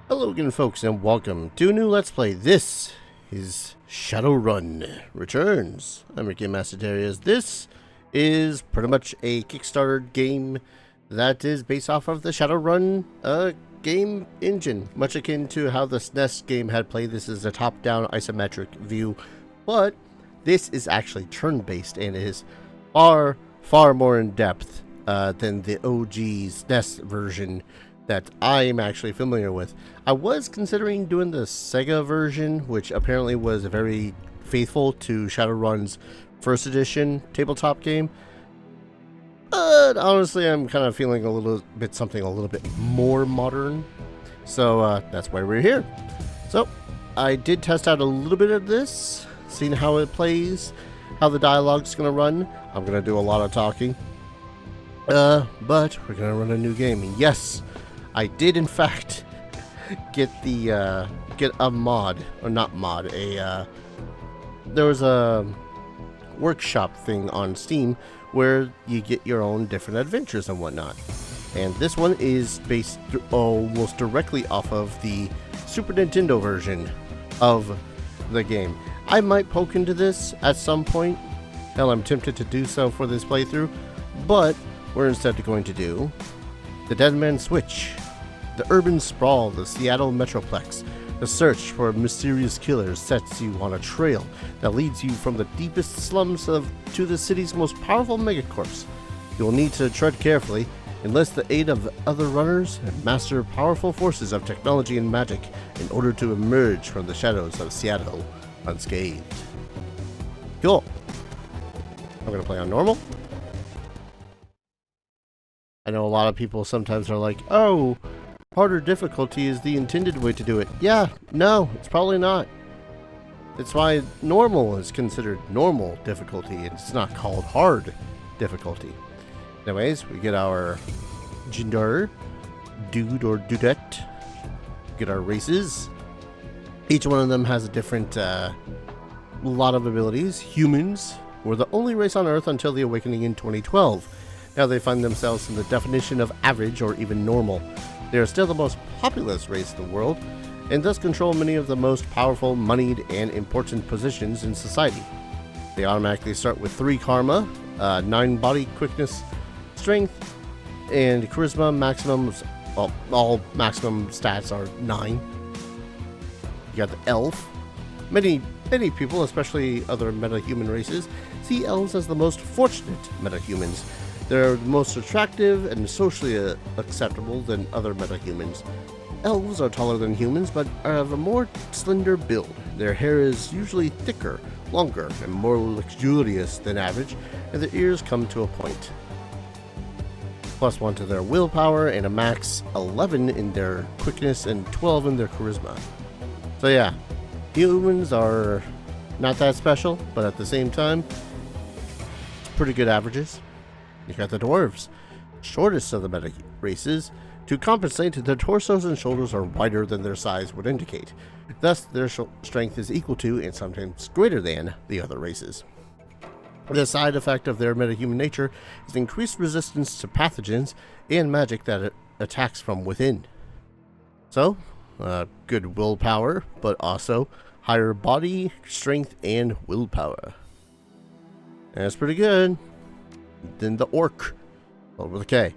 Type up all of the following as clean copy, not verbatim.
Hello again, folks, and welcome to a new Let's Play. This is Shadowrun Returns. I'm your Game Master Darius. This is pretty much a Kickstarter game that is based off of the Shadowrun game engine, much akin to how the SNES game had played. This is a top-down isometric view, but this is actually turn-based and is far more in-depth than the OG SNES version that I'm actually familiar with. I was considering doing the Sega version, which apparently was very faithful to Shadowrun's first edition tabletop game. But honestly, I'm kind of feeling something a little bit more modern. So that's why we're here. So I did test out a little bit of this, seeing how it plays, how the dialogue's going to run. I'm going to do a lot of talking. But we're going to run a new game. And yes, I did in fact get a mod, or not mod, there was a workshop thing on Steam where you get your own different adventures and whatnot. And this one is based almost directly off of the Super Nintendo version of the game. I might poke into this at some point. Hell, I'm tempted to do so for this playthrough, but we're instead going to do the Dead Man's Switch, the urban sprawl, the Seattle Metroplex. The search for mysterious killers sets you on a trail that leads you from the deepest slums to the city's most powerful megacorps. You will need to tread carefully, enlist the aid of other runners, and master powerful forces of technology and magic in order to emerge from the shadows of Seattle unscathed. Cool. I'm going to play on normal. I know a lot of people sometimes are like, oh, harder difficulty is the intended way to do it. Yeah, no, it's probably not. It's why normal is considered normal difficulty. It's not called hard difficulty. Anyways, we get our gender, dude or dudette. Get our races. Each one of them has a different lot of abilities. Humans were the only race on Earth until the awakening in 2012. Now they find themselves in the definition of average or even normal. They are still the most populous race in the world, and thus control many of the most powerful, moneyed, and important positions in society. They automatically start with 3 karma, 9 body quickness, strength, and charisma maximums. Well, all maximum stats are 9. You got the elf. Many people, especially other meta-human races, see elves as the most fortunate meta-humans. They're most attractive and socially acceptable than other metahumans. Elves are taller than humans, but have a more slender build. Their hair is usually thicker, longer, and more luxurious than average, and their ears come to a point. +1 to their willpower, and a max 11 in their quickness and 12 in their charisma. So yeah, humans are not that special, but at the same time, it's pretty good averages. You got the dwarves, shortest of the meta races. To compensate, their torsos and shoulders are wider than their size would indicate. Thus, their strength is equal to, and sometimes greater than, the other races. The side effect of their metahuman nature is increased resistance to pathogens and magic that attacks from within. So, good willpower, but also higher body, strength, and willpower. And that's pretty good. Then the orc, spelled with a K.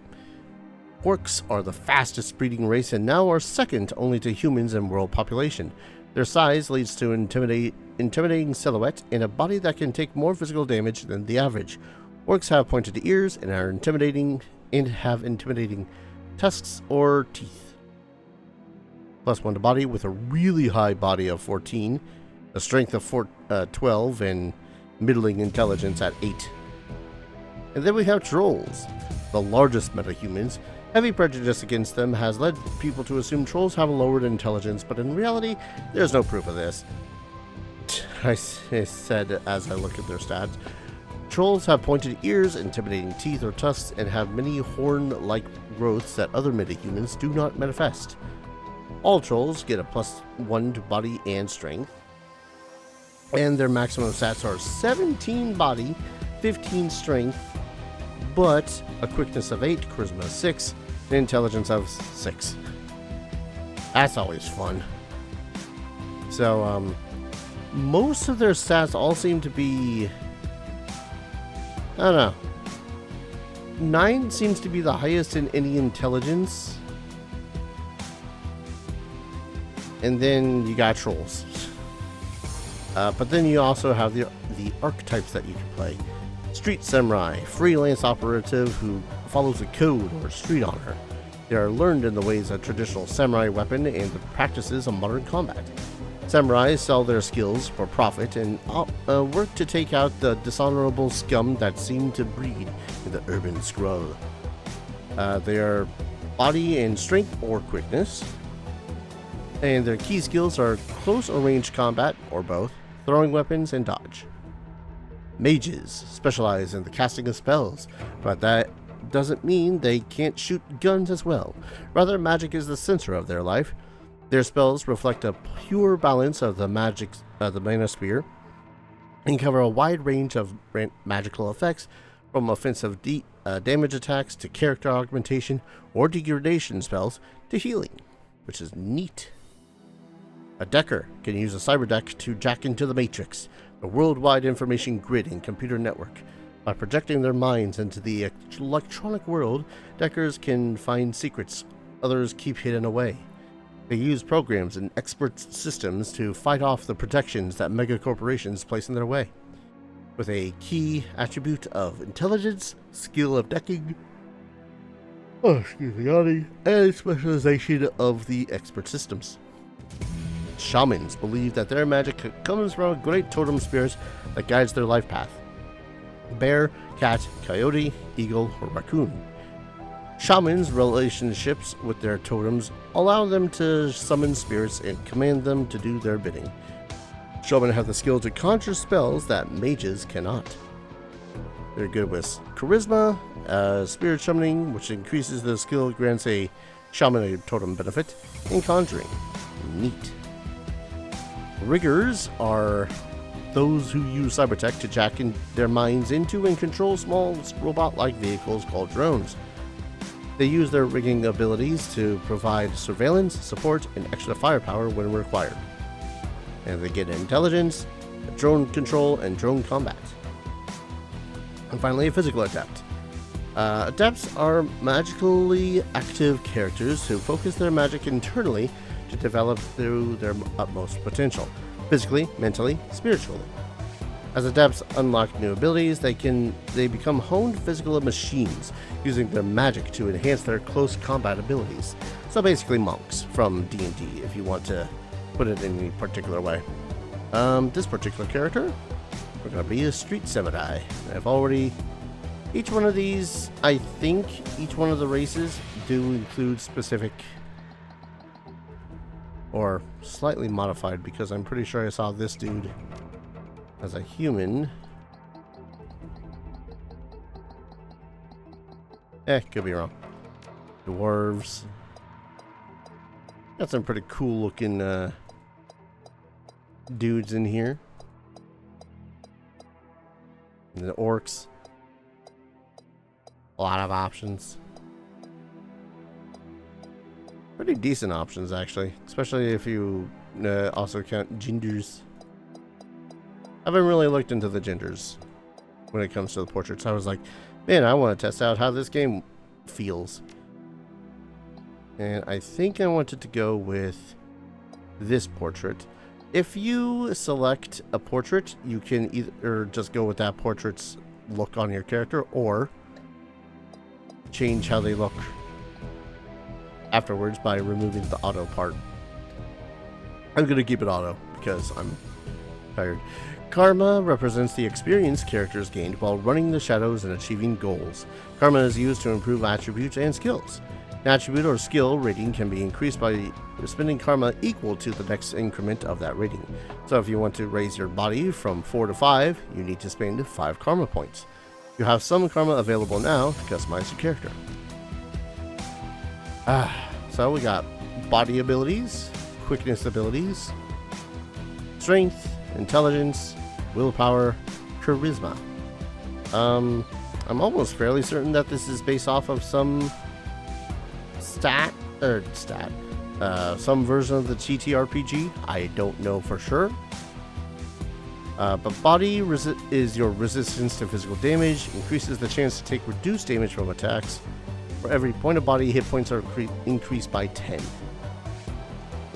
Orcs are the fastest breeding race and now are second only to humans in world population. Their size leads to intimidating silhouette and a body that can take more physical damage than the average. Orcs have pointed ears and are intimidating tusks or teeth. +1 to body with a really high body of 14, a strength of 12, and middling intelligence at 8. And then we have trolls, the largest metahumans. Heavy prejudice against them has led people to assume trolls have a lowered intelligence, but in reality, there's no proof of this. I said as I look at their stats. Trolls have pointed ears, intimidating teeth or tusks, and have many horn-like growths that other metahumans do not manifest. All trolls get a +1 to body and strength, and their maximum stats are 17 body, 15 strength, but a quickness of 8, charisma 6, and intelligence of 6. That's always fun. So, most of their stats all seem to be, I don't know. 9 seems to be the highest in any intelligence. And then you got trolls. But then you also have the archetypes that you can play. Street samurai, freelance operative who follows a code or street honor. They are learned in the ways of traditional samurai weapon and the practices of modern combat. Samurais sell their skills for profit and work to take out the dishonorable scum that seem to breed in the urban scroll. They are body and strength or quickness, and their key skills are close or range combat, or both, throwing weapons, and dodge. Mages specialize in the casting of spells, but that doesn't mean they can't shoot guns as well. Rather, magic is the center of their life. Their spells reflect a pure balance of the manosphere and cover a wide range of magical effects, from offensive damage attacks to character augmentation or degradation spells to healing, which is neat. A Decker can use a cyber deck to jack into the Matrix, the worldwide information grid and computer network. By projecting their minds into the electronic world, Deckers can find secrets others keep hidden away. They use programs and expert systems to fight off the protections that megacorporations place in their way. With a key attribute of intelligence, skill of decking, and specialization of the expert systems. Shamans believe that their magic comes from a great totem spirit that guides their life path. Bear, cat, coyote, eagle, or raccoon. Shamans' relationships with their totems allow them to summon spirits and command them to do their bidding. Shaman have the skill to conjure spells that mages cannot. They're good with charisma, spirit summoning, which increases the skill, grants a shaman a totem benefit, and conjuring. Neat. Riggers are those who use cybertech to jack their minds into and control small robot-like vehicles called drones. They use their rigging abilities to provide surveillance, support, and extra firepower when required. And they get intelligence, drone control, and drone combat. And finally, a physical adept. Adepts are magically active characters who focus their magic internally to develop through their utmost potential, physically, mentally, spiritually. As adepts unlock new abilities, they become honed physical machines, using their magic to enhance their close combat abilities. So basically monks from D&D, if you want to put it in any particular way. This particular character, we're going to be a street samurai. Each one of these, I think each one of the races do include specific, or slightly modified, because I'm pretty sure I saw this dude as a human. Could be wrong. Dwarves. Got some pretty cool looking dudes in here. And the orcs. A lot of options. Pretty decent options, actually. Especially if you also count genders. I haven't really looked into the genders when it comes to the portraits. I was like, man, I want to test out how this game feels. And I think I wanted to go with this portrait. If you select a portrait, you can either just go with that portrait's look on your character, or change how they look afterwards by removing the auto part. I'm going to keep it auto because I'm tired. Karma represents the experience characters gained while running the shadows and achieving goals. Karma is used to improve attributes and skills. An attribute or skill rating can be increased by spending karma equal to the next increment of that rating. So if you want to raise your body from 4 to 5, you need to spend 5 karma points. You have some karma available now to customize your character. So we got body abilities, quickness abilities, strength, intelligence, willpower, charisma. I'm almost fairly certain that this is based off of some some version of the TTRPG. I don't know for sure. But body is your resistance to physical damage, increases the chance to take reduced damage from attacks. For every point of body, hit points are increased by 10.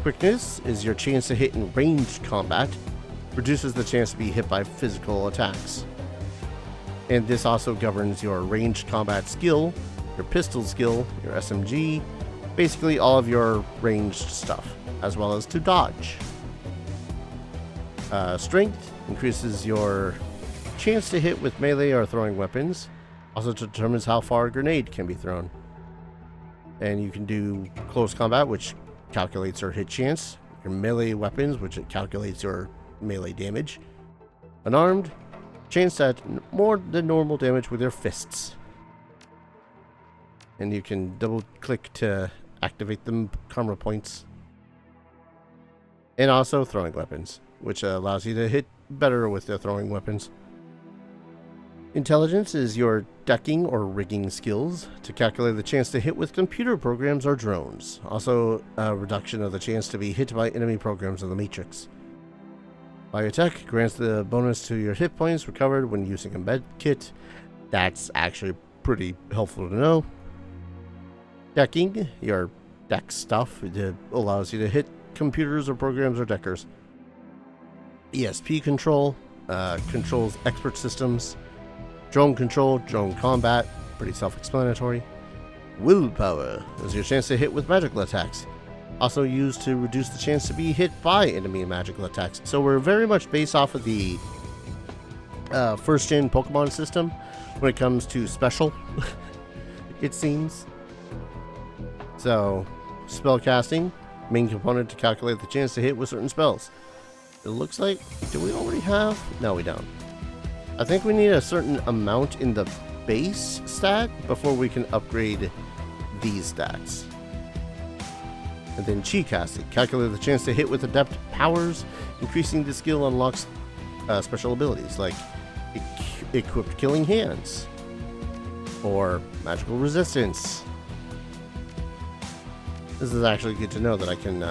Quickness is your chance to hit in ranged combat, reduces the chance to be hit by physical attacks. And this also governs your ranged combat skill, your pistol skill, your SMG, basically all of your ranged stuff, as well as to dodge. Strength increases your chance to hit with melee or throwing weapons. Also determines how far a grenade can be thrown. And you can do close combat, which calculates your hit chance. Your melee weapons, which it calculates your melee damage. Unarmed, chance at more than normal damage with your fists. And you can double click to activate them karma points. And also throwing weapons, which allows you to hit better with the throwing weapons. Intelligence is your decking or rigging skills to calculate the chance to hit with computer programs or drones. Also a reduction of the chance to be hit by enemy programs in the Matrix. Biotech grants the bonus to your hit points recovered when using a med kit. That's actually pretty helpful to know. Decking, your deck stuff, it allows you to hit computers or programs or deckers. ESP control controls expert systems. Drone control, drone combat, pretty self-explanatory. Willpower is your chance to hit with magical attacks. Also used to reduce the chance to be hit by enemy magical attacks. So we're very much based off of the first-gen Pokemon system when it comes to special, it seems. So, spell casting, main component to calculate the chance to hit with certain spells. It looks like, do we already have? No, we don't. I think we need a certain amount in the base stat before we can upgrade these stats. And then chi casting, calculate the chance to hit with adept powers. Increasing the skill unlocks special abilities like equipped killing hands or magical resistance. This is actually good to know that I can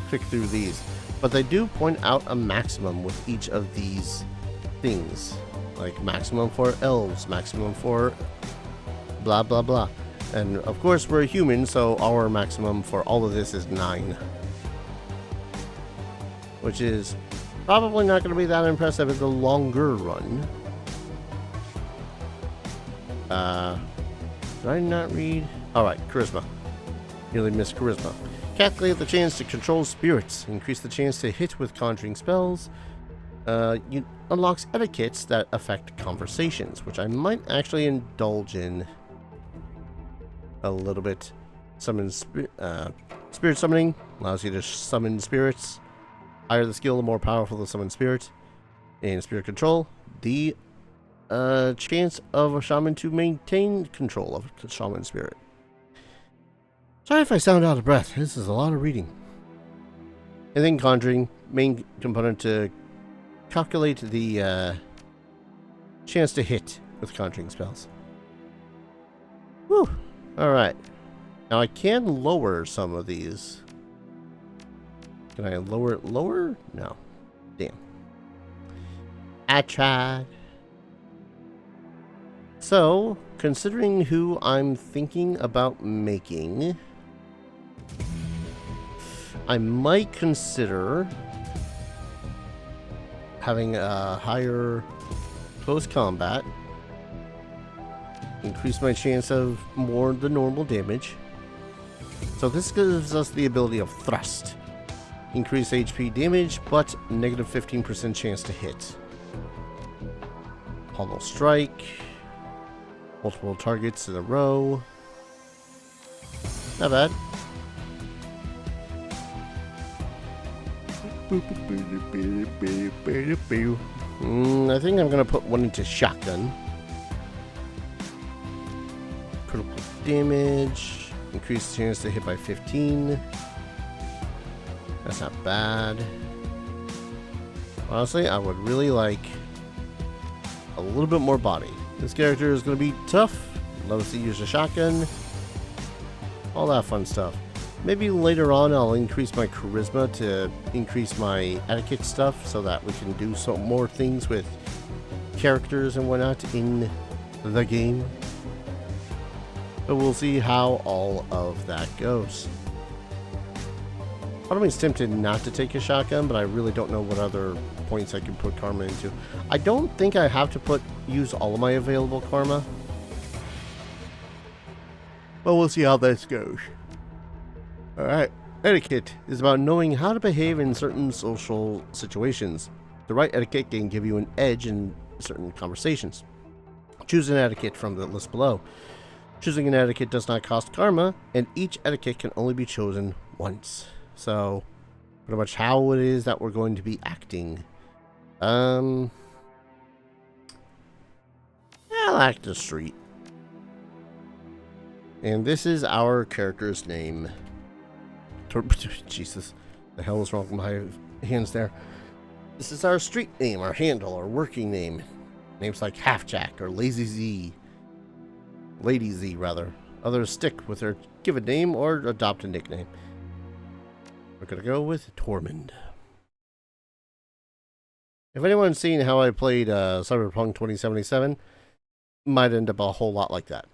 click through these, but they do point out a maximum with each of these things, like maximum for elves, maximum for blah blah blah. And of course we're a human, so our maximum for all of this is 9, which is probably not going to be that impressive in the longer run. Did I not read? Alright, charisma. Nearly missed charisma. Calculate the chance to control spirits. Increase the chance to hit with conjuring spells. You unlocks etiquettes that affect conversations, which I might actually indulge in a little bit. Spirit summoning allows you to summon spirits. Higher the skill, the more powerful the summoned spirit. In spirit control, the chance of a shaman to maintain control of the shaman spirit. Sorry if I sound out of breath. This is a lot of reading. And then conjuring, main component to calculate the chance to hit with conjuring spells. Whew. Alright. Now I can lower some of these. Can I lower it lower? No. Damn. I tried. So, considering who I'm thinking about making, I might consider having a higher close combat, increase my chance of more than normal damage. So this gives us the ability of thrust. Increase HP damage, but negative 15% chance to hit. Hollow strike. Multiple targets in a row. Not bad. I think I'm gonna put one into shotgun. Critical damage. Increased chance to hit by 15. That's not bad. Honestly, I would really like a little bit more body. This character is going to be tough, loves to use a shotgun, all that fun stuff. Maybe later on I'll increase my charisma to increase my etiquette stuff so that we can do some more things with characters and whatnot in the game. But we'll see how all of that goes. Part of me is tempted not to take a shotgun, but I really don't know what other points I can put karma into. I don't think I have to use all of my available karma. But we'll see how this goes. Alright, etiquette is about knowing how to behave in certain social situations. The right etiquette can give you an edge in certain conversations. Choose an etiquette from the list below. Choosing an etiquette does not cost karma, and each etiquette can only be chosen once. So, pretty much how it is that we're going to be acting. I'll act the street. And this is our character's name. Jesus, the hell is wrong with my hands there? This is our street name, our handle, our working name. Names like Halfjack or Lazy Z. Lady Z, rather. Others stick with their given name or adopt a nickname. We're gonna go with Tormund. If anyone's seen how I played Cyberpunk 2077, might end up a whole lot like that.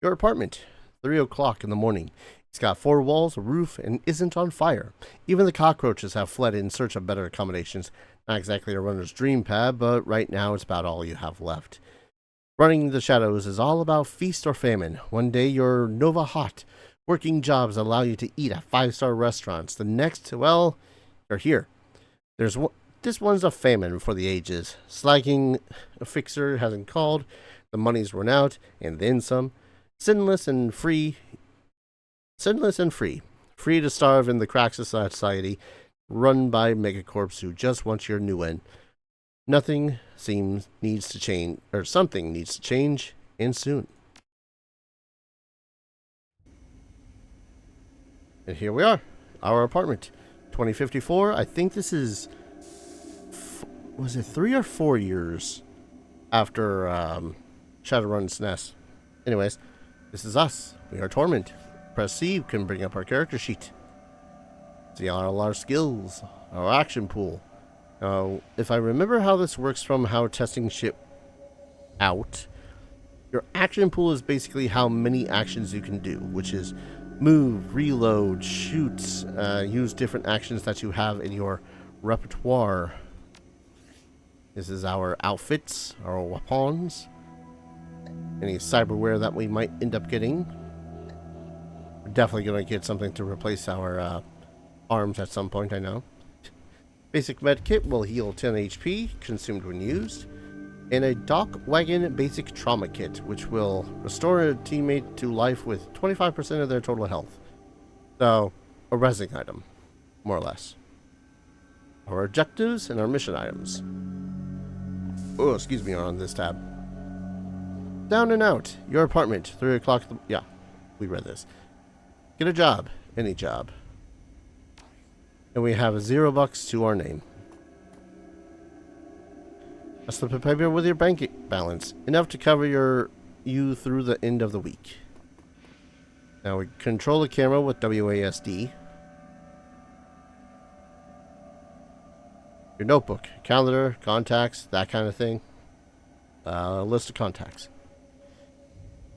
Your apartment, 3 o'clock in the morning. It's got 4 walls, a roof, and isn't on fire. Even the cockroaches have fled in search of better accommodations. Not exactly a runner's dream pad, but right now it's about all you have left. Running the shadows is all about feast or famine. One day you're Nova Hot. Working jobs allow you to eat at 5-star restaurants. The next, well, you're here. This one's a famine for the ages. Slagging a fixer hasn't called. The money's run out, and then some. Sinless and free. Free to starve in the cracks of society, run by megacorps who just want your new end. Something needs to change, and soon. And here we are, our apartment, 2054. I think this is, was it 3 or 4 years after Shadowrun's nest? Anyways, this is us. We are Tormund. Press C can bring up our character sheet. See all our skills, our action pool. Now, if I remember how this works from how testing shit out, your action pool is basically how many actions you can do, which is move, reload, shoot, use different actions that you have in your repertoire. This is our outfits, our weapons, any cyberware that we might end up getting. We're definitely going to get something to replace our arms at some point, I know. Basic med kit will heal 10 HP, consumed when used. And a Dock Wagon basic trauma kit, which will restore a teammate to life with 25% of their total health. So, a resing item, more or less. Our objectives and our mission items. Oh, excuse me, are on this tab. Down and out. Your apartment, 3 o'clock. Yeah, we read this. Get a job, any job. And we have $0 to our name. A slip of paper with your bank balance, enough to cover you through the end of the week. Now we control the camera with WASD. Your notebook, calendar, contacts, that kind of thing. List of contacts.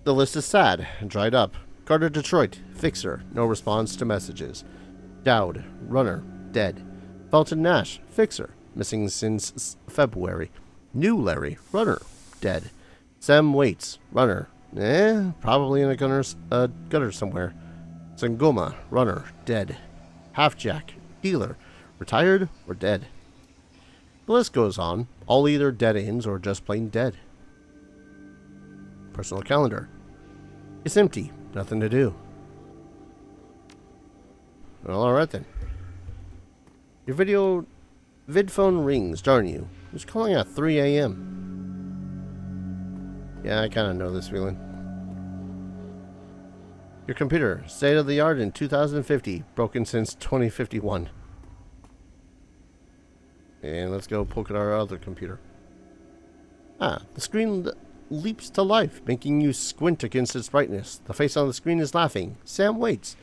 The list is sad and dried up. Carter Detroit, fixer, no response to messages. Dowd, runner, dead. Felton Nash, fixer, missing since February. New Larry, runner, dead. Sam Waits, runner, probably in a gutter somewhere. Sangoma, runner, dead. Halfjack, dealer, retired or dead. The list goes on, all either dead ends or just plain dead. Personal calendar. It's empty, nothing to do. Well, alright then. Your vid phone rings, darn you. Who's calling at 3 a.m.? Yeah, I kind of know this feeling. Your computer, state of the art in 2050, broken since 2051. And let's go poke at our other computer. Ah, the screen leaps to life, making you squint against its brightness. The face on the screen is laughing. Sam waits.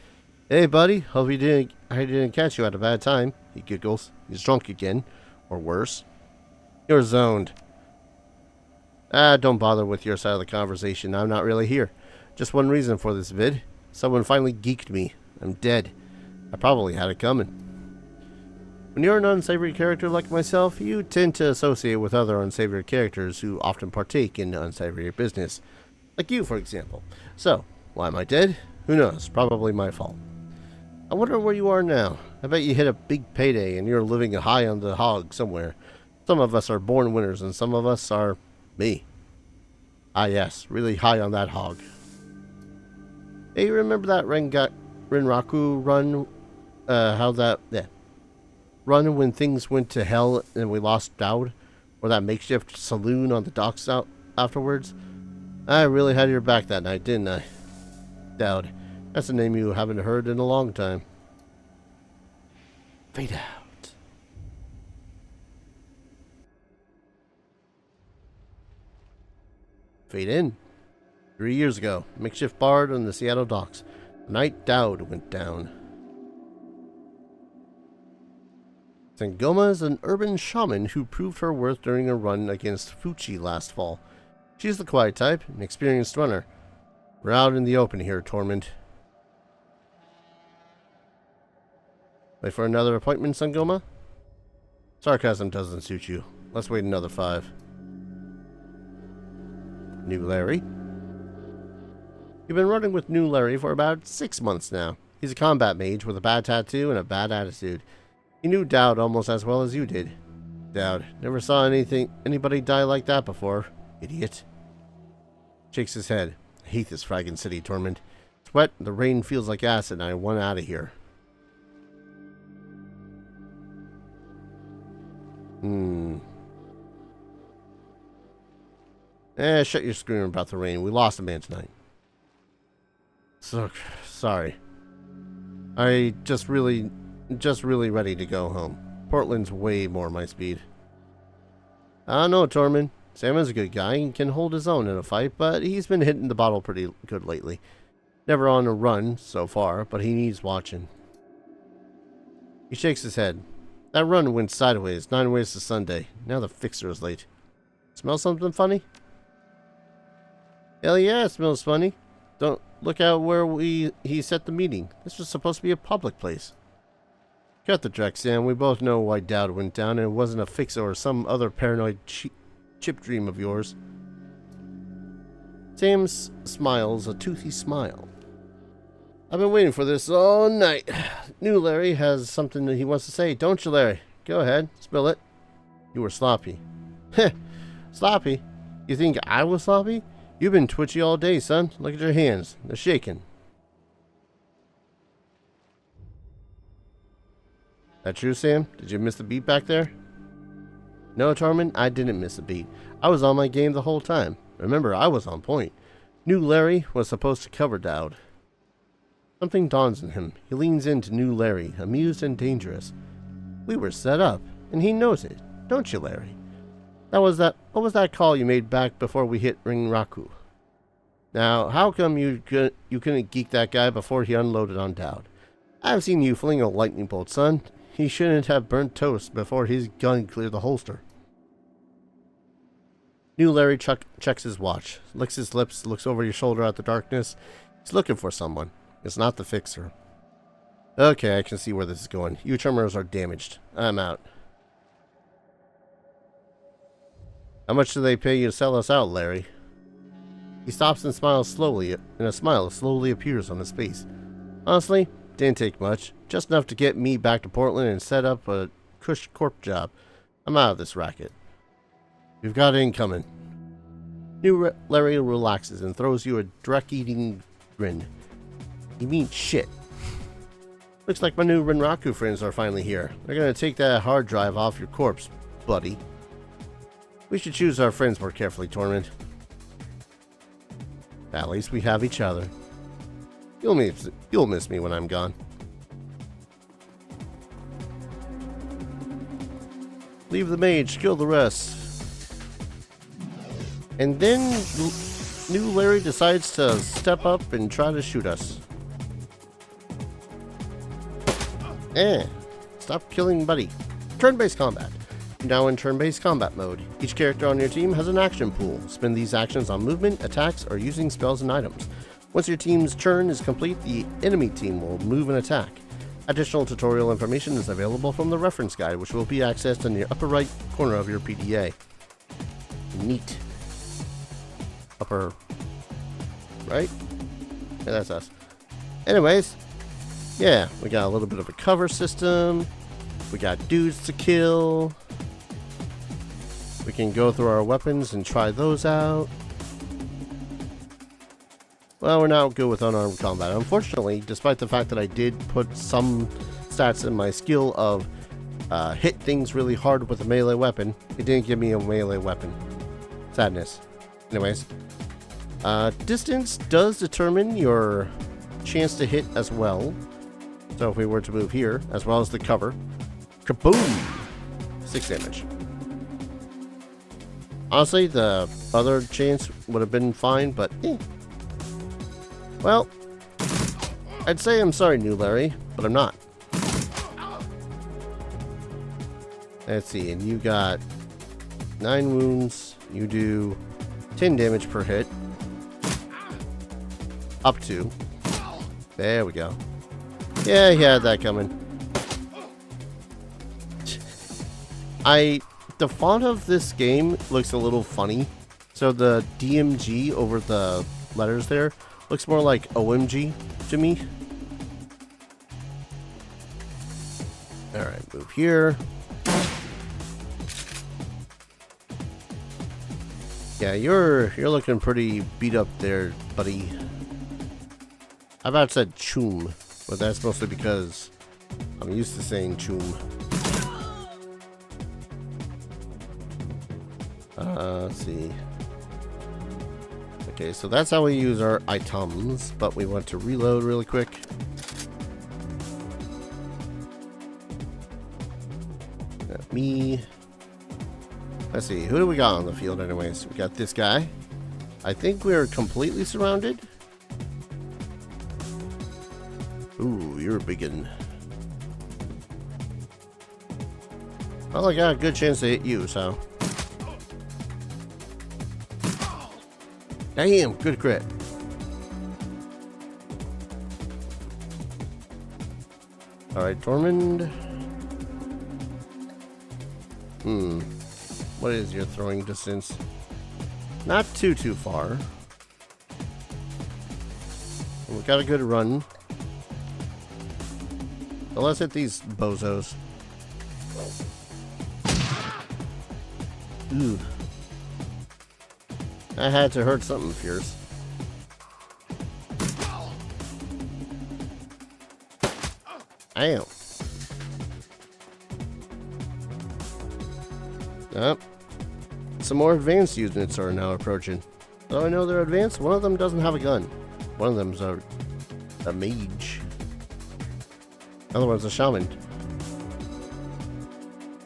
Hey, buddy. Hope I didn't catch you at a bad time. He giggles. He's drunk again. Or worse. You're zoned. Don't bother with your side of the conversation. I'm not really here. Just one reason for this vid. Someone finally geeked me. I'm dead. I probably had it coming. When you're an unsavory character like myself, you tend to associate with other unsavory characters who often partake in unsavory business. Like you, for example. So, why am I dead? Who knows? Probably my fault. I wonder where you are now. I bet you hit a big payday and you're living high on the hog somewhere. Some of us are born winners and some of us are me. Ah yes, really high on that hog. Hey, you remember that Renraku run? Run when things went to hell and we lost Dowd? Or that makeshift saloon on the docks afterwards? I really had your back that night, didn't I? Dowd. That's a name you haven't heard in a long time. Fade out. Fade in. 3 years ago, makeshift bard on the Seattle docks. The night Dowd went down. Sangoma is an urban shaman who proved her worth during a run against Fuchi last fall. She's the quiet type, an experienced runner. We're out in the open here, Torment. Wait for another appointment, Sangoma? Sarcasm doesn't suit you. Let's wait another 5. New Larry? You've been running with New Larry for about 6 months now. He's a combat mage with a bad tattoo and a bad attitude. He knew Dowd almost as well as you did. Dowd, never saw anybody die like that before. Idiot. Shakes his head. I hate this fragging city, Torment. It's wet, the rain feels like acid, and I want out of here. Shut your screaming about the rain. We lost a man tonight. So, sorry. I just really ready to go home. Portland's way more my speed. I don't know, Tormund. Salmon's a good guy and can hold his own in a fight, but he's been hitting the bottle pretty good lately. Never on a run so far, but he needs watching. He shakes his head. That run went sideways, 9 ways to Sunday. Now the fixer is late. Smell something funny? Hell yeah, it smells funny. Don't look out where he set the meeting. This was supposed to be a public place. Cut the dreck, Sam. We both know why Dowd went down, and it wasn't a fixer or some other paranoid chip dream of yours. Sam smiles a toothy smile. I've been waiting for this all night. New Larry has something that he wants to say, don't you, Larry? Go ahead, spill it. You were sloppy. Heh, sloppy? You think I was sloppy? You've been twitchy all day, son. Look at your hands. They're shaking. That true, Sam? Did you miss the beat back there? No, Tormund, I didn't miss a beat. I was on my game the whole time. Remember, I was on point. New Larry was supposed to cover Dowd. Something dawns on him. He leans into New Larry, amused and dangerous. We were set up, and he knows it. Don't you, Larry? What was that call you made back before we hit Rinraku? Now, how come you couldn't geek that guy before he unloaded on Dowd? I've seen you fling a lightning bolt, son. He shouldn't have burnt toast before his gun cleared the holster. New Larry checks his watch, licks his lips, looks over your shoulder at the darkness. He's looking for someone. It's not the fixer. Okay, I can see where this is going. You terminals are damaged. I'm out. How much do they pay you to sell us out, Larry? He stops and smiles slowly, and a smile slowly appears on his face. Honestly, didn't take much. Just enough to get me back to Portland and set up a cush corp job. I'm out of this racket. We've got it incoming. New Larry relaxes and throws you a dreck-eating grin. You mean shit. Looks like my new Rinraku friends are finally here. They're gonna take that hard drive off your corpse, buddy. We should choose our friends more carefully, Tormund. At least we have each other. You'll miss me when I'm gone. Leave the mage, kill the rest. And then new Larry decides to step up and try to shoot us. Stop killing buddy. Turn-based combat. Now in turn-based combat mode. Each character on your team has an action pool. Spend these actions on movement, attacks, or using spells and items. Once your team's turn is complete, the enemy team will move and attack. Additional tutorial information is available from the reference guide, which will be accessed in the upper right corner of your PDA. Neat. Upper right? Yeah, that's us. Anyways, yeah, we got a little bit of a cover system. We got dudes to kill. We can go through our weapons and try those out. Well, we're not good with unarmed combat. Unfortunately, despite the fact that I did put some stats in my skill of hit things really hard with a melee weapon, it didn't give me a melee weapon. Sadness. Anyways, distance does determine your chance to hit as well. So if we were to move here, as well as the cover, kaboom! 6 damage. Honestly, the other chance would have been fine, but well, I'd say I'm sorry, New Larry, but I'm not. Let's see, and you got 9 wounds. You do 10 damage per hit. Up to. There we go. Yeah, he had that coming. The font of this game looks a little funny. So the DMG over the letters there looks more like OMG to me. Alright, move here. Yeah, you're looking pretty beat up there, buddy. I about said choom, but that's mostly because I'm used to saying choom. Let's see. Okay, so that's how we use our items, but we want to reload really quick. Got me. Let's see, who do we got on the field anyways? We got this guy. I think we're completely surrounded. Ooh, you're a biggin. Well, I got a good chance to hit you, so. Damn, good crit. Alright, Tormund. What is your throwing distance? Not too far. We got a good run. So let's hit these bozos. Ooh. I had to hurt something fierce. Damn. Yep. Some more advanced units are now approaching. Though I know they're advanced, one of them doesn't have a gun. One of them's a mage. The other one's a shaman.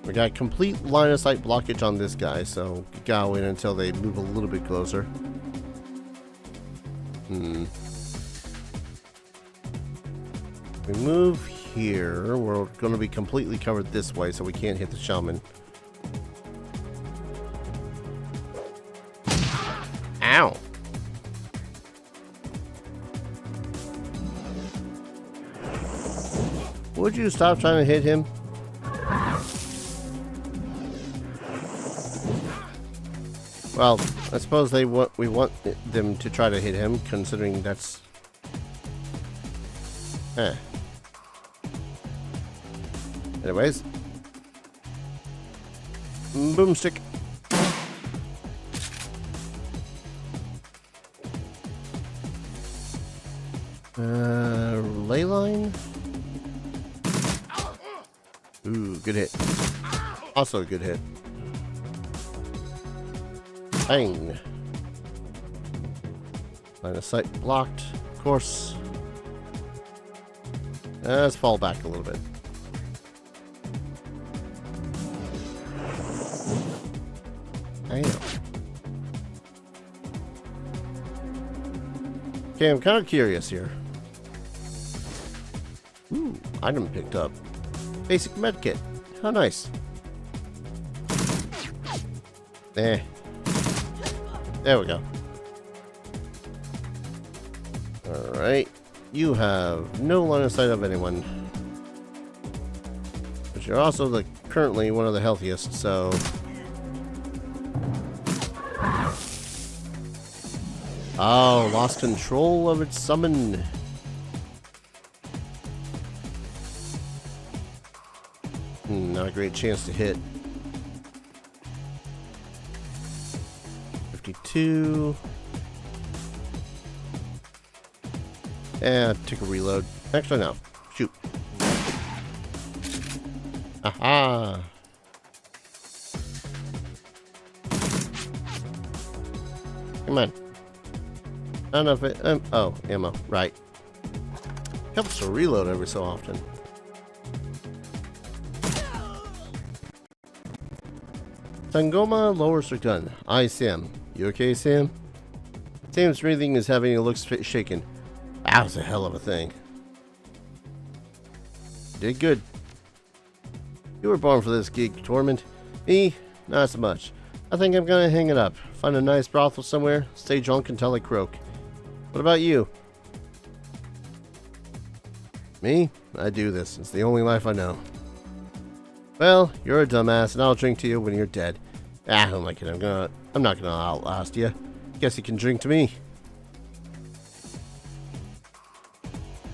We got complete line of sight blockage on this guy, so we gotta wait until they move a little bit closer. We move here, we're gonna be completely covered this way, so we can't hit the shaman. Ow! Would you stop trying to hit him? Well, I suppose we want them to try to hit him, considering that's. Anyways, boomstick. Ley line. Ooh, good hit. Also a good hit. Bang. Line of sight blocked, of course. Let's fall back a little bit. Damn. Okay, I'm kind of curious here. Ooh, item picked up. Basic medkit. How nice. Eh. There we go. Alright. You have no line of sight of anyone. But you're also currently one of the healthiest, so... Oh, lost control of its summon. Not a great chance to hit. 52. Take a reload. Actually, no. Shoot. Aha! Come on. Not enough. Oh, ammo. Right. Helps to reload every so often. Sangoma lowers her gun. Aye, Sam. You okay, Sam? Sam's breathing is having a look shaken. That was a hell of a thing. Did good. You were born for this gig, Torment. Me? Not so much. I think I'm gonna hang it up. Find a nice brothel somewhere. Stay drunk until I croak. What about you? Me? I do this. It's the only life I know. Well, you're a dumbass, and I'll drink to you when you're dead. Ah, who am I kidding? I'm not gonna outlast you. Guess you can drink to me.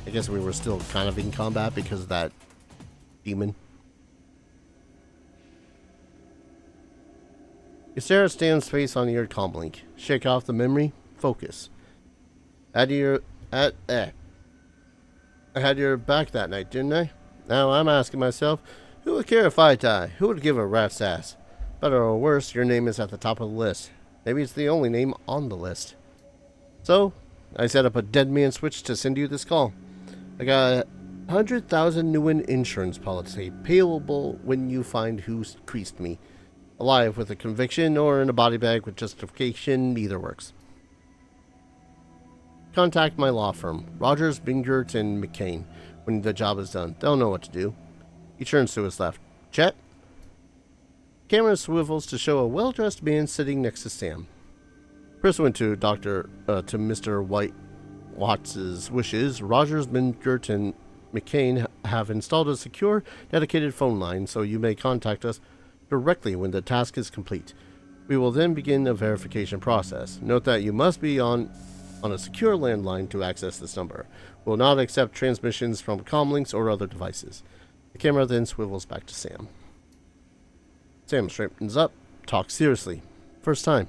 I guess we were still kind of in combat because of that demon. You stare at Stan's face on your comlink. Shake off the memory. Focus. I had your back that night, didn't I? Now I'm asking myself, who would care if I die? Who would give a rat's ass? Better or worse, your name is at the top of the list. Maybe it's the only name on the list. So, I set up a dead man switch to send you this call. I got 100,000 Nguyen insurance policy, payable when you find who creased me. Alive with a conviction or in a body bag with justification, either works. Contact my law firm, Rogers, Bingert, and McCain, when the job is done. They'll know what to do. He turns to his left. Chet? Camera swivels to show a well-dressed man sitting next to Sam. Pursuant to Mr. White Watts' wishes, Rogers, Bingert, and McCain have installed a secure, dedicated phone line, so you may contact us directly when the task is complete. We will then begin a verification process. Note that you must be on a secure landline to access this number. We will not accept transmissions from comlinks or other devices. The camera then swivels back to Sam. Sam straightens up, talks seriously. First time.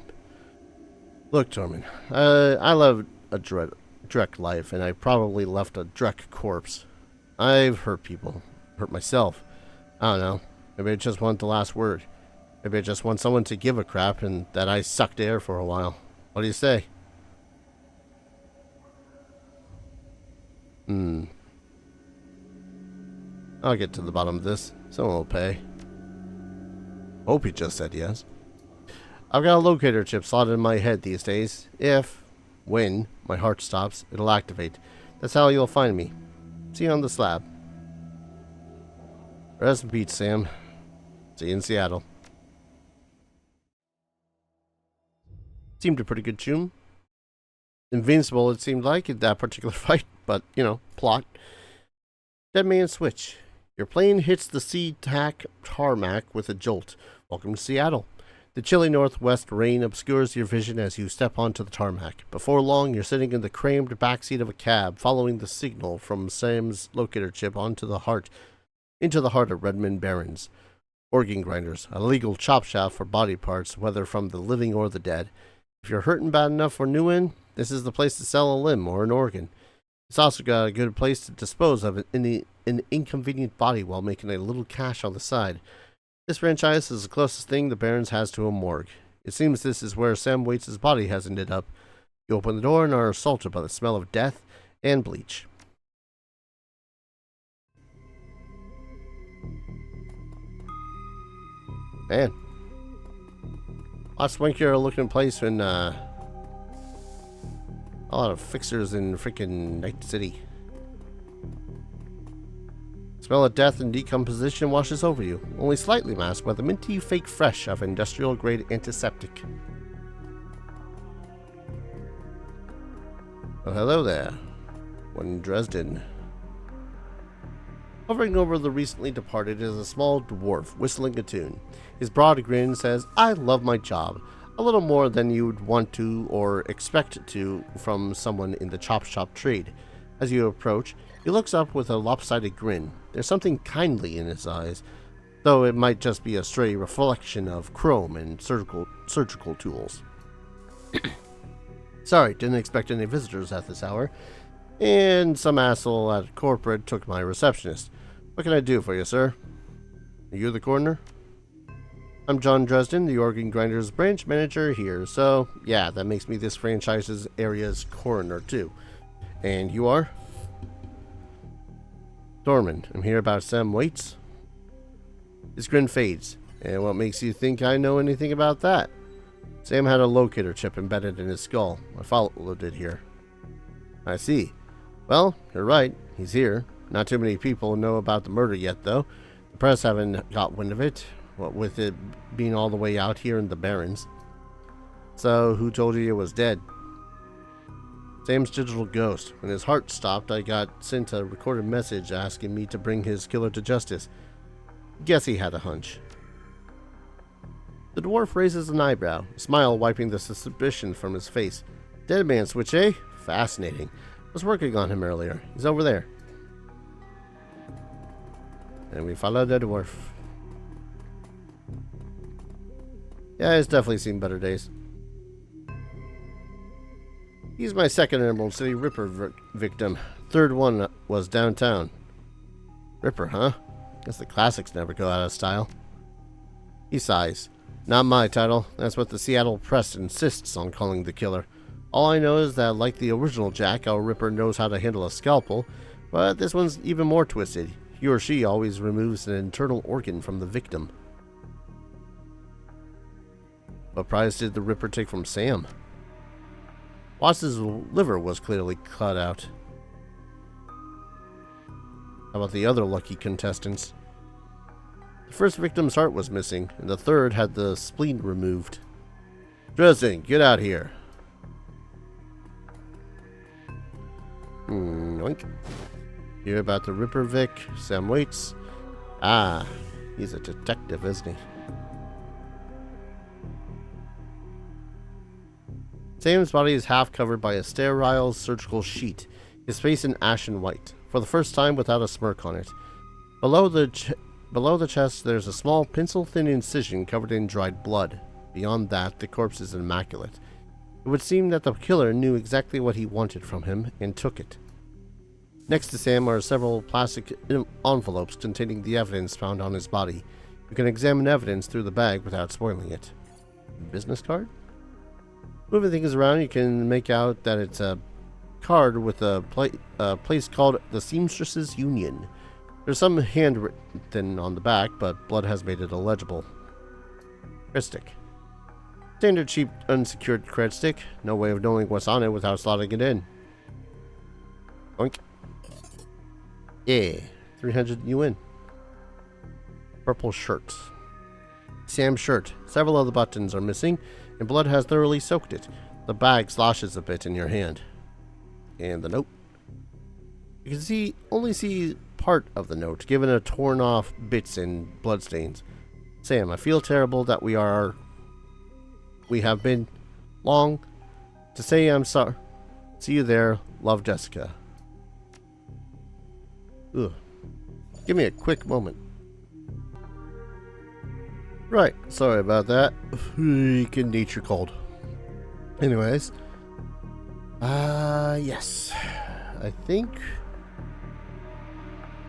Look, Torment, I love a Drek life, and I probably left a Drek corpse. I've hurt people. Hurt myself. I don't know. Maybe I just want the last word. Maybe I just want someone to give a crap and that I sucked air for a while. What do you say? I'll get to the bottom of this. Someone will pay. Hope he just said yes. I've got a locator chip slotted in my head these days. When my heart stops, it'll activate. That's how you'll find me. See you on the slab. Rest in peace, Sam. See you in Seattle. Seemed a pretty good tune. Invincible, it seemed like, in that particular fight, but, you know, plot. Dead man switch. Your plane hits the SeaTac tarmac with a jolt. Welcome to Seattle. The chilly northwest rain obscures your vision as you step onto the tarmac. Before long, you're sitting in the crammed backseat of a cab, following the signal from Sam's locator chip into the heart of Redmond Barrens. Organ grinders, a legal chop shop for body parts, whether from the living or the dead. If you're hurting bad enough for Nguyen, this is the place to sell a limb or an organ. It's also got a good place to dispose of an inconvenient body while making a little cash on the side. This franchise is the closest thing the Barrens has to a morgue. It seems this is where Sam Waits' body has ended up. You open the door and are assaulted by the smell of death and bleach. Man. A lot swankier looking place in a lot of fixers in freaking Night City. Smell of death and decomposition washes over you, only slightly masked by the minty fake fresh of industrial-grade antiseptic. Oh, hello there. One in Dresden. Hovering over the recently departed is a small dwarf whistling a tune. His broad grin says, "I love my job," a little more than you'd want to or expect to from someone in the chop shop trade. As you approach, he looks up with a lopsided grin. There's something kindly in his eyes, though it might just be a stray reflection of chrome and surgical tools. Sorry, didn't expect any visitors at this hour. And some asshole at corporate took my receptionist. What can I do for you, sir? Are you the coroner? I'm John Dresden, the Organ Grinders branch manager here, so yeah, that makes me this franchise's area's coroner too. And you are? Dorman, I'm here about Sam Waits. His grin fades. And what makes you think I know anything about that? Sam had a locator chip embedded in his skull. I followed it here. I see. Well, you're right. He's here. Not too many people know about the murder yet, though. The press haven't got wind of it, what with it being all the way out here in the Barrens. So, who told you it was dead? Sam's digital ghost. When his heart stopped, I got sent a recorded message asking me to bring his killer to justice. Guess he had a hunch. The dwarf raises an eyebrow, a smile wiping the suspicion from his face. Dead man switch, eh? Fascinating. I was working on him earlier. He's over there. And we follow the dwarf. Yeah, he's definitely seen better days. He's my second Emerald City Ripper victim. Third one was downtown. Ripper, huh? Guess the classics never go out of style. He sighs. Not my title. That's what the Seattle press insists on calling the killer. All I know is that, like the original Jack, our Ripper knows how to handle a scalpel, but this one's even more twisted. He or she always removes an internal organ from the victim. What prize did the Ripper take from Sam? Watts' liver was clearly cut out. How about the other lucky contestants? The first victim's heart was missing, and the third had the spleen removed. Dresden, get out here. Oink. Hear about the Ripper Vic, Sam Waits? Ah, he's a detective, isn't he? Sam's body is half covered by a sterile surgical sheet, his face in ashen white, for the first time without a smirk on it. Below the chest, there's a small pencil-thin incision covered in dried blood. Beyond that, the corpse is immaculate. It would seem that the killer knew exactly what he wanted from him and took it. Next to Sam are several plastic envelopes containing the evidence found on his body. You can examine evidence through the bag without spoiling it. Business card? Moving things around, you can make out that it's a card with a place called the Seamstresses Union. There's some handwritten on the back, but blood has made it illegible. Cred stick. Standard cheap unsecured cred stick. No way of knowing what's on it without slotting it in. Oink. Yeah, 300 UN. Purple shirt. Sam's shirt. Several of the buttons are missing, and blood has thoroughly soaked it. The bag sloshes a bit in your hand. And the note. You can only see part of the note, given a torn off bits and bloodstains. Sam, I feel terrible that we have been long to say I'm sorry. See you there. Love, Jessica. Ugh. Give me a quick moment. Right, sorry about that. Freaking nature called. Anyways. Yes. I think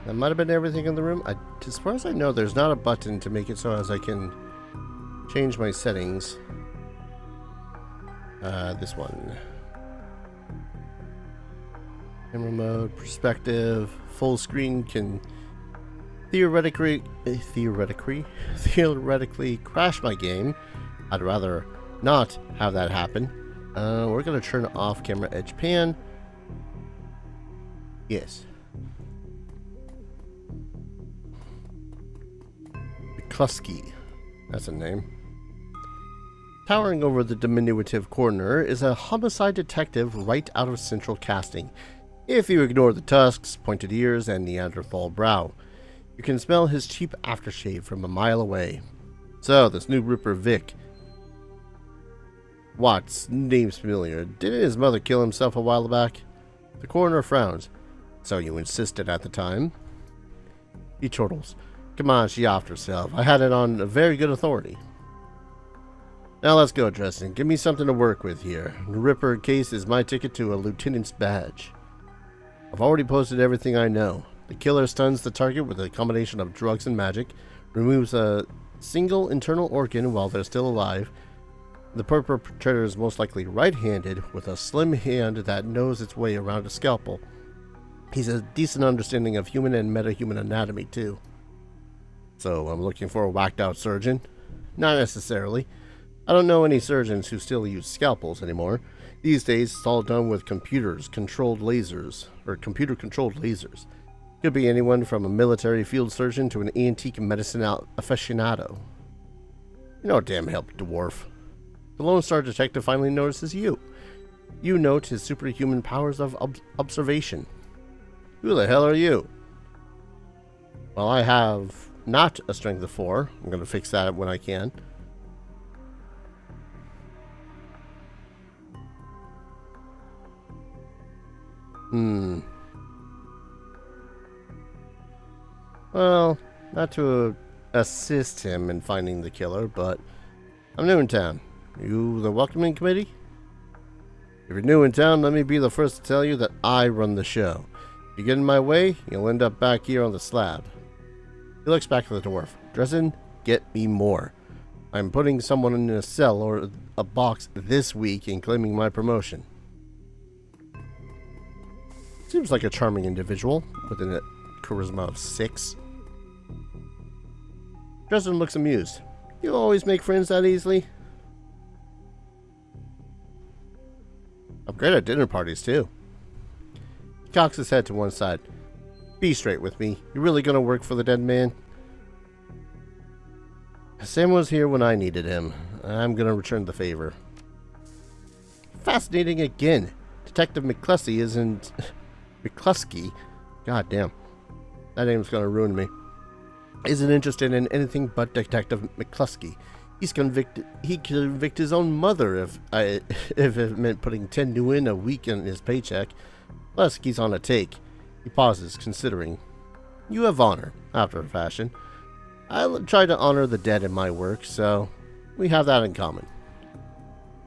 that might have been everything in the room. As far as I know, there's not a button to make it so as I can change my settings. This one. Camera mode, perspective, full screen can theoretically crash my game. I'd rather not have that happen. We're gonna turn off camera edge pan. Yes. McCluskey. That's a name. Towering over the diminutive coroner is a homicide detective right out of central casting. If you ignore the tusks, pointed ears, and Neanderthal brow, you can smell his cheap aftershave from a mile away. So, this new Ripper Vic. Watts, name's familiar. Didn't his mother kill himself a while back? The coroner frowns. So you insisted at the time? He chortles. Come on, she offed herself. I had it on a very good authority. Now let's go, Dresden. Give me something to work with here. The Ripper case is my ticket to a lieutenant's badge. I've already posted everything I know. The killer stuns the target with a combination of drugs and magic, removes a single internal organ while they're still alive. The perpetrator is most likely right-handed, with a slim hand that knows its way around a scalpel. He's a decent understanding of human and metahuman anatomy, too. So, I'm looking for a whacked-out surgeon? Not necessarily. I don't know any surgeons who still use scalpels anymore. These days, it's all done with computer-controlled lasers. Could be anyone from a military field surgeon to an antique medicine aficionado. You know, damn help, dwarf. The Lone Star detective finally notices you. You note his superhuman powers of observation. Who the hell are you? Well, I have not a strength of 4. I'm going to fix that when I can. Well, not to assist him in finding the killer, but I'm new in town. You the welcoming committee? If you're new in town, let me be the first to tell you that I run the show. If you get in my way, you'll end up back here on the slab. He looks back at the dwarf. Dresden, get me more. I'm putting someone in a cell or a box this week and claiming my promotion. Seems like a charming individual with a charisma of 6. Dresden looks amused. You always make friends that easily? I'm great at dinner parties, too. He cocks his head to one side. Be straight with me. You really gonna work for the dead man? Sam was here when I needed him. I'm gonna return the favor. Fascinating again. Detective McCluskey isn't... McCluskey? God damn. That name's gonna ruin me. Isn't interested in anything but Detective McCluskey. He'd convict his own mother if it meant putting 10 new in a week in his paycheck. Plus, he's on a take. He pauses, considering. You have honor, after a fashion. I try to honor the dead in my work, so we have that in common.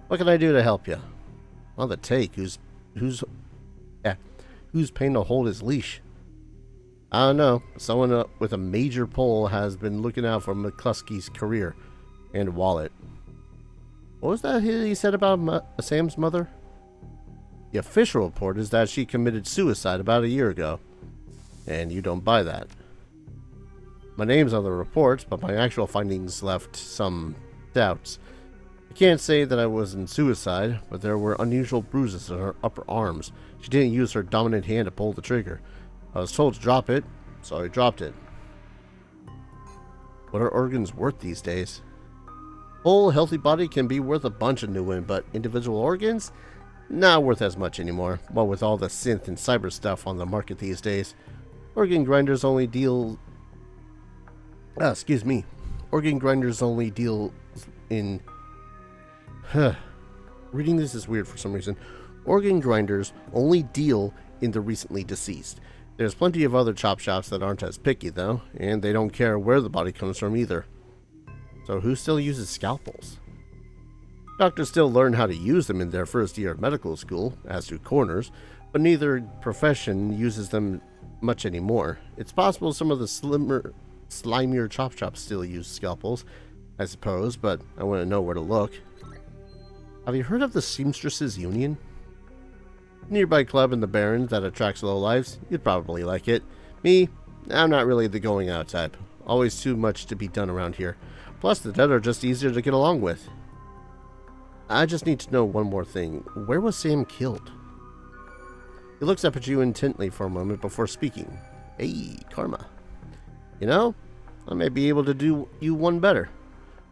What can I do to help you? On the take, who's paying to hold his leash? I don't know. Someone with a major pull has been looking out for McCluskey's career and wallet. What was that he said about Sam's mother? The official report is that she committed suicide about a year ago. And you don't buy that. My name's on the report, but my actual findings left some doubts. I can't say that I was in suicide, but there were unusual bruises on her upper arms. She didn't use her dominant hand to pull the trigger. I was told to drop it, so I dropped it. What are organs worth these days? Whole healthy body can be worth a bunch of new ones, but individual organs? Not worth as much anymore. Well, with all the synth and cyber stuff on the market these days. Organ grinders only deal... Organ grinders only deal in... Reading this is weird for some reason. Organ grinders only deal in the recently deceased. There's plenty of other chop shops that aren't as picky, though, and they don't care where the body comes from either. So who still uses scalpels? Doctors still learn how to use them in their first year of medical school, as do coroners, but neither profession uses them much anymore. It's possible some of the slimier chop shops still use scalpels, I suppose, but I wouldn't know where to look. Have you heard of the Seamstresses Union? Nearby club in the Barrens that attracts lowlifes. You'd probably like it. Me, I'm not really the going out type. Always too much to be done around here. Plus, the dead are just easier to get along with. I just need to know one more thing. Where was Sam killed? He looks up at you intently for a moment before speaking. Hey, Karma. You know, I may be able to do you one better.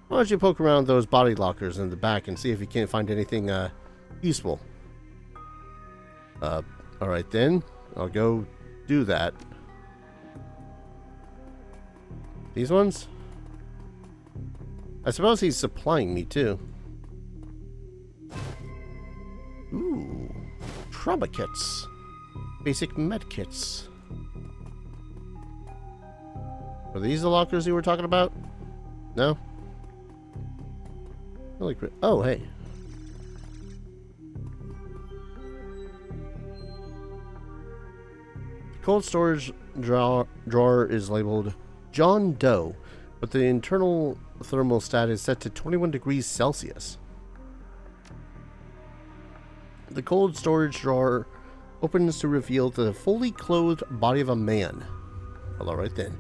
Why don't you poke around those body lockers in the back and see if you can't find anything, useful. Alright then. I'll go do that. These ones? I suppose he's supplying me, too. Ooh. Trauma kits. Basic med kits. Are these the lockers you were talking about? No? Oh, hey. The cold storage drawer is labeled John Doe, but the internal thermostat is set to 21 degrees Celsius. The cold storage drawer opens to reveal the fully clothed body of a man. Hello, right then.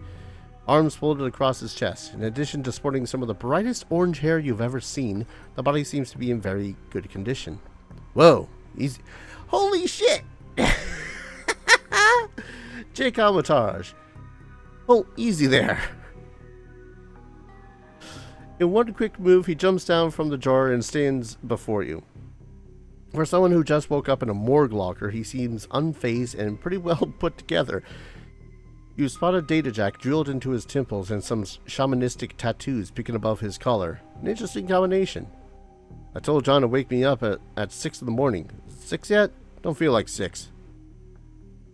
Arms folded across his chest. In addition to sporting some of the brightest orange hair you've ever seen, the body seems to be in very good condition. Whoa, easy. Holy shit! Jake Armitage. Oh, easy there. In one quick move, he jumps down from the jar and stands before you. For someone who just woke up in a morgue locker, he seems unfazed and pretty well put together. You spot a data jack drilled into his temples and some shamanistic tattoos peeking above his collar. An interesting combination. I told John to wake me up at 6 in the morning. 6 yet? Don't feel like 6.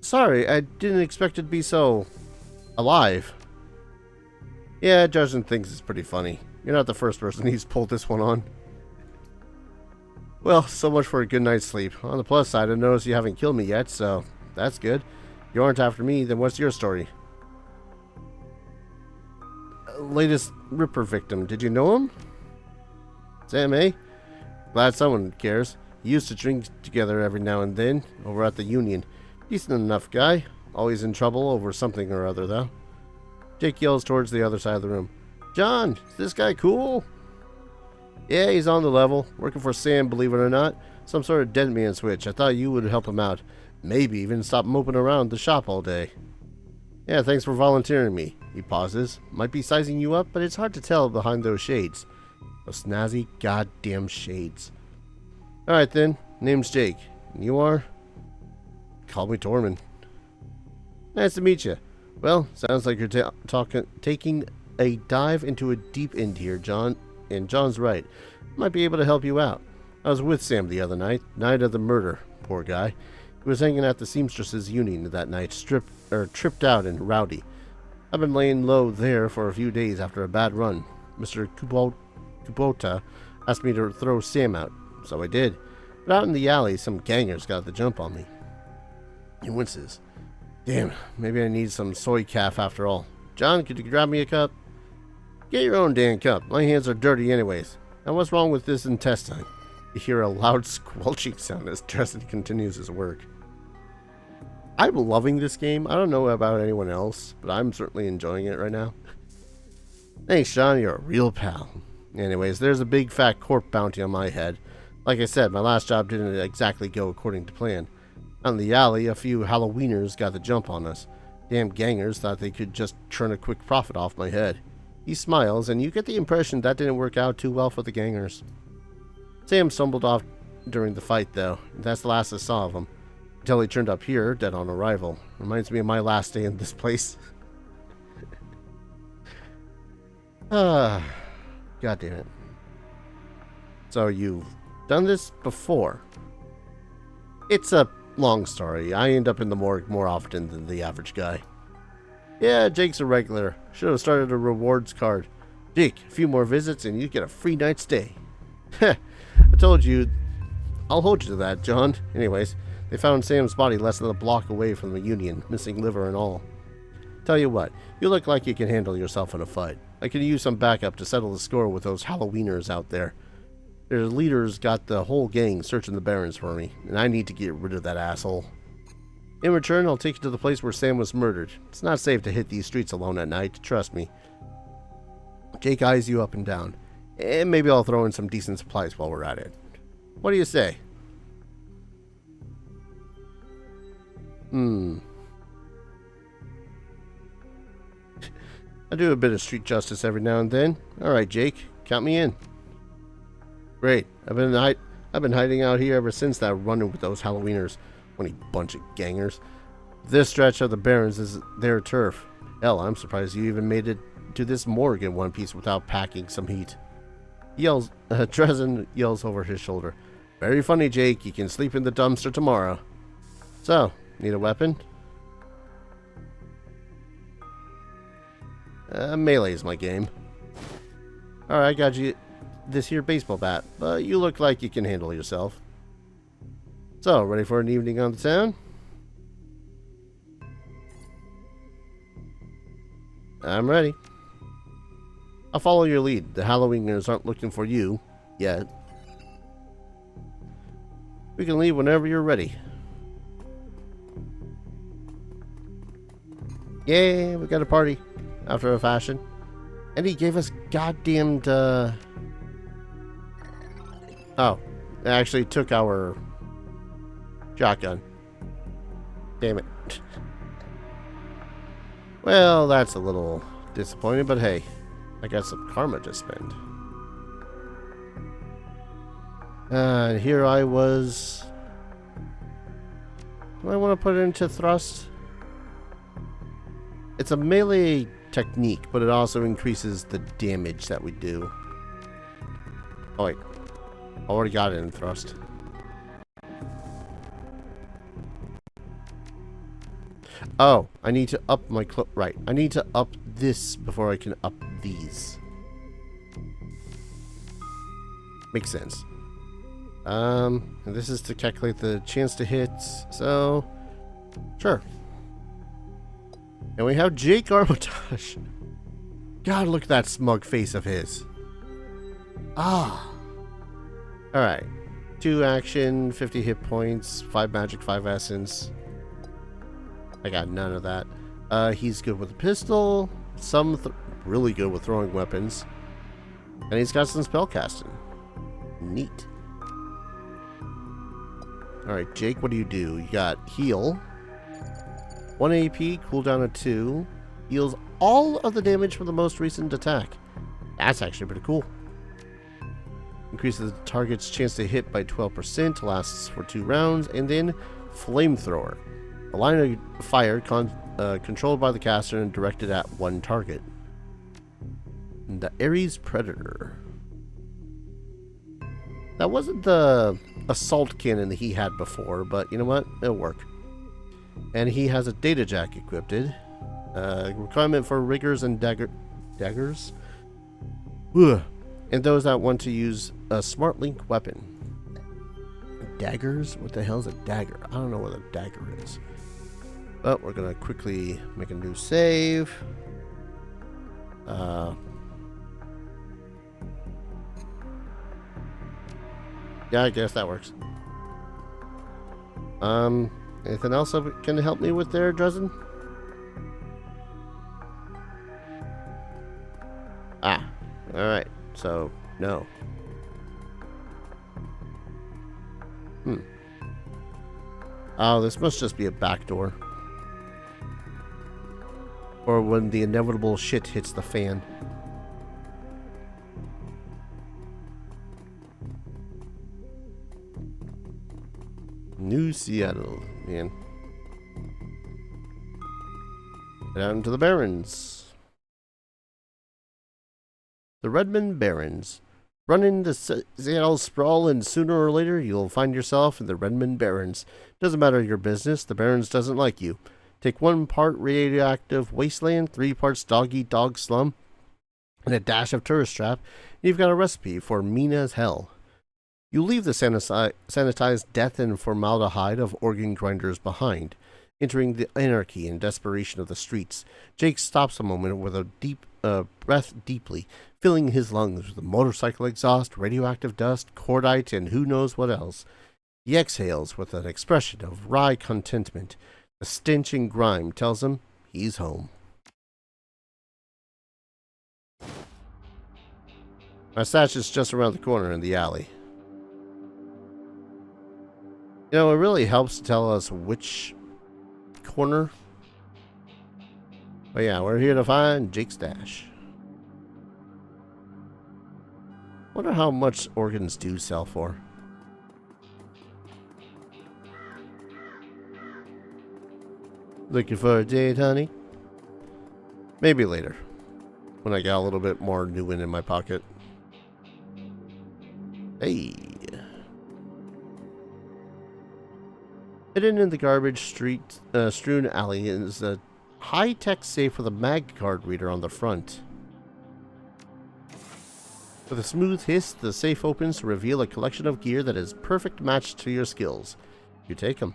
Sorry, I didn't expect it to be so... alive. Yeah, Justin thinks it's pretty funny. You're not the first person he's pulled this one on. Well, so much for a good night's sleep. On the plus side, I notice you haven't killed me yet, so that's good. You aren't after me, then what's your story? Latest Ripper victim, did you know him? Sam, eh? Glad someone cares. He used to drink together every now and then, over at the Union. Decent enough guy. Always in trouble over something or other, though. Jake yells towards the other side of the room. John, is this guy cool? Yeah, he's on the level. Working for Sam, believe it or not. Some sort of dead man switch. I thought you would help him out. Maybe even stop moping around the shop all day. Yeah, thanks for volunteering me. He pauses. Might be sizing you up, but it's hard to tell behind those shades. Those snazzy goddamn shades. Alright then. Name's Jake. And you are? Call me Tormund. Nice to meet you. Well, sounds like you're taking a dive into a deep end here, John. And John's right. Might be able to help you out. I was with Sam the other night of the murder. Poor guy. He was hanging at the Seamstresses Union that night, tripped out and rowdy. I've been laying low there for a few days after a bad run. Mr. Kubota asked me to throw Sam out, so I did. But out in the alley, some gangers got the jump on me. He winces. Damn, maybe I need some soy calf after all. John, could you grab me a cup? Get your own damn cup. My hands are dirty anyways. Now what's wrong with this intestine? You hear a loud squelching sound as Dresden continues his work. I'm loving this game. I don't know about anyone else, but I'm certainly enjoying it right now. Thanks, John. You're a real pal. Anyways, there's a big fat corp bounty on my head. Like I said, my last job didn't exactly go according to plan. Out in the alley, a few Halloweeners got the jump on us. Damn gangers thought they could just churn a quick profit off my head. He smiles, and you get the impression that didn't work out too well for the gangers. Sam stumbled off during the fight, though, and that's the last I saw of him. Until he turned up here, dead on arrival. Reminds me of my last day in this place. God damn it. So you've done this before? It's a long story. I end up in the morgue more often than the average guy. Yeah, Jake's a regular. Should have started a rewards card. Jake, a few more visits and you get a free night stay. Heh, I told you. I'll hold you to that, John. Anyways, they found Sam's body less than a block away from the Union, missing liver and all. Tell you what, you look like you can handle yourself in a fight. I could use some backup to settle the score with those Halloweeners out there. Their leaders got the whole gang searching the barrens for me, and I need to get rid of that asshole. In return, I'll take you to the place where Sam was murdered. It's not safe to hit these streets alone at night, trust me. Jake eyes you up and down, and maybe I'll throw in some decent supplies while we're at it. What do you say? I do a bit of street justice every now and then. Alright, Jake, count me in. Great. I've been hiding out here ever since that run-in with those Halloweeners. Funny bunch of gangers. This stretch of the Barrens is their turf. Hell, I'm surprised you even made it to this morgue in one piece without packing some heat. Dresden yells over his shoulder. Very funny, Jake. You can sleep in the dumpster tomorrow. So, need a weapon? Melee is my game. Alright, I got you this here baseball bat, but you look like you can handle yourself. So, ready for an evening on the town? I'm ready. I'll follow your lead. The Halloweeners aren't looking for you yet. We can leave whenever you're ready. Yay, we got a party. After a fashion. And he gave us goddamned, Oh, it actually took our shotgun. Damn it. Well, that's a little disappointing, but hey, I got some karma to spend. And here I was. Do I want to put it into thrust? It's a melee technique, but it also increases the damage that we do. Oh wait, already got it in thrust. Oh, I need to up my right. I need to up this before I can up these. Makes sense. And this is to calculate the chance to hit, so sure. And we have Jake Armitage. God, look at that smug face of his. Ah. Alright. 2 action, 50 hit points, 5 magic, 5 essence. I got none of that. He's good with a pistol. Really good with throwing weapons. And he's got some spell casting. Neat. Alright, Jake, what do? You got heal. 1 AP, cooldown of 2. Heals all of the damage from the most recent attack. That's actually pretty cool. Increases the target's chance to hit by 12%, lasts for 2 rounds, and then Flamethrower. A line of fire controlled by the caster and directed at one target. And the Ares Predator. That wasn't the assault cannon that he had before, but you know what? It'll work. And he has a data jack equipped. Requirement for riggers and daggers. Ugh. And those that want to use a smart link weapon. Daggers? What the hell is a dagger? I don't know what a dagger is. But we're going to quickly make a new save. Yeah, I guess that works. Anything else that can help me with there, Dresden? Ah, alright. So, no. Oh, this must just be a backdoor. Or when the inevitable shit hits the fan. New Seattle, man. Down to the Barrens. The Redmond Barrens. Run into Seattle sprawl, and sooner or later you'll find yourself in the Redmond Barrens. Doesn't matter your business, the Barrens doesn't like you. Take 1 part radioactive wasteland, 3 parts dog-eat-dog slum, and a dash of tourist trap, and you've got a recipe for mean as hell. You leave the sanitized death and formaldehyde of organ grinders behind. Entering the anarchy and desperation of the streets, Jake stops a moment with a deep breath deeply, filling his lungs with motorcycle exhaust, radioactive dust, cordite, and who knows what else. He exhales with an expression of wry contentment. The stench and grime tells him he's home. My stash is just around the corner in the alley. You know, it really helps to tell us which corner. But yeah, we're here to find Jake's stash. Wonder how much organs do sell for. Looking for a date, honey? Maybe later. When I got a little bit more new in my pocket. Hey. Hidden in the garbage strewn alley is a high-tech safe with a mag card reader on the front. With a smooth hiss, the safe opens to reveal a collection of gear that is perfect match to your skills. You take them.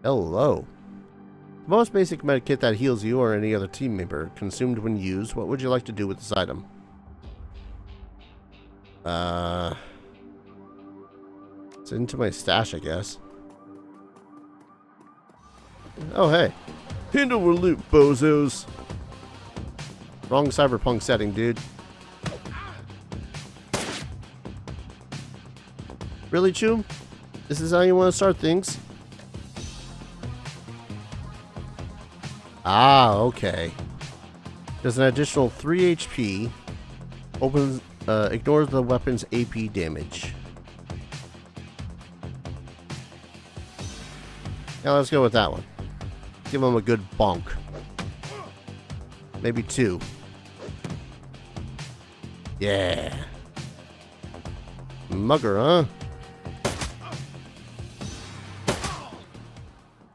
Hello. The most basic medkit that heals you or any other team member. Consumed when used. What would you like to do with this item? It's into my stash, I guess. Oh, hey. Handle with loot, bozos. Wrong Cyberpunk setting, dude. Really, Choom? This is how you want to start things? Ah, okay. Does an additional 3 HP. Opens, ignores the weapon's AP damage. Now let's go with that one. Give him a good bonk. Maybe 2. Yeah. Mugger, huh?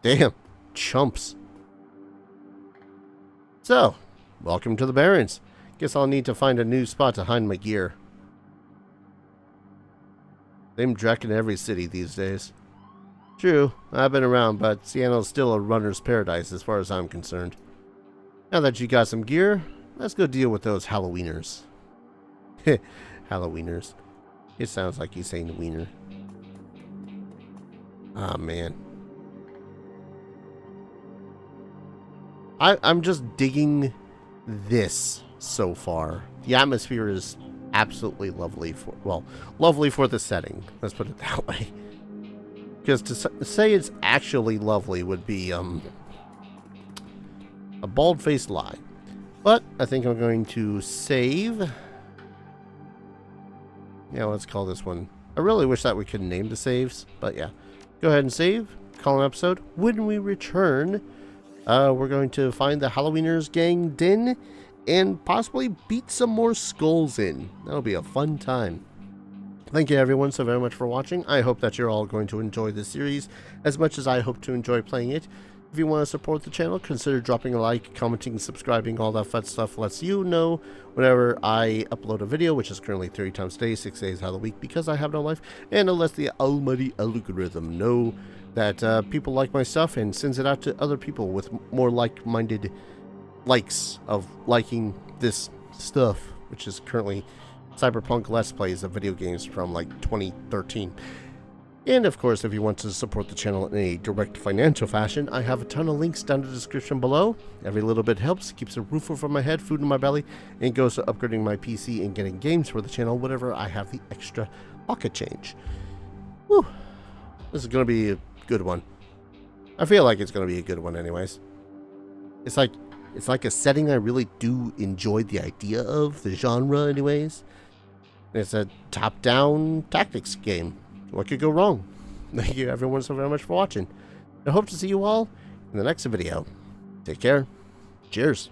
Damn. Chumps. So, welcome to the Barrens. Guess I'll need to find a new spot to hide my gear. Same dreck in every city these days. True, I've been around, but Seattle's still a runner's paradise as far as I'm concerned. Now that you got some gear, let's go deal with those Halloweeners. Halloweeners. It sounds like he's saying wiener. Ah, man. I'm just digging this so far. The atmosphere is absolutely lovely for, well, lovely for the setting. Let's put it that way. Because to say it's actually lovely would be a bald-faced lie. But I think I'm going to save. Yeah, let's call this one. I really wish that we could name the saves, but yeah. Go ahead and save. Call an episode. When we return, we're going to find the Halloweeners gang den and possibly beat some more skulls in. That'll be a fun time. Thank you everyone so very much for watching. I hope that you're all going to enjoy this series as much as I hope to enjoy playing it. If you want to support the channel, consider dropping a like, commenting, subscribing, all that fun stuff lets you know whenever I upload a video, which is currently 30 times a day, 6 days out of the week because I have no life, and it lets the almighty algorithm know that people like my stuff and sends it out to other people with more like-minded likes of liking this stuff, which is currently Cyberpunk Let's Plays of video games from like 2013. And of course, if you want to support the channel in a direct financial fashion, I have a ton of links down in the description below. Every little bit helps, keeps a roof over my head, food in my belly, and goes to upgrading my PC and getting games for the channel, whatever I have the extra pocket change. Whew. This is going to be a good one. I feel like it's going to be a good one anyways. It's like a setting I really do enjoy the idea of, the genre anyways. It's a top-down tactics game. What could go wrong? Thank you everyone so very much for watching. I hope to see you all in the next video. Take care. Cheers.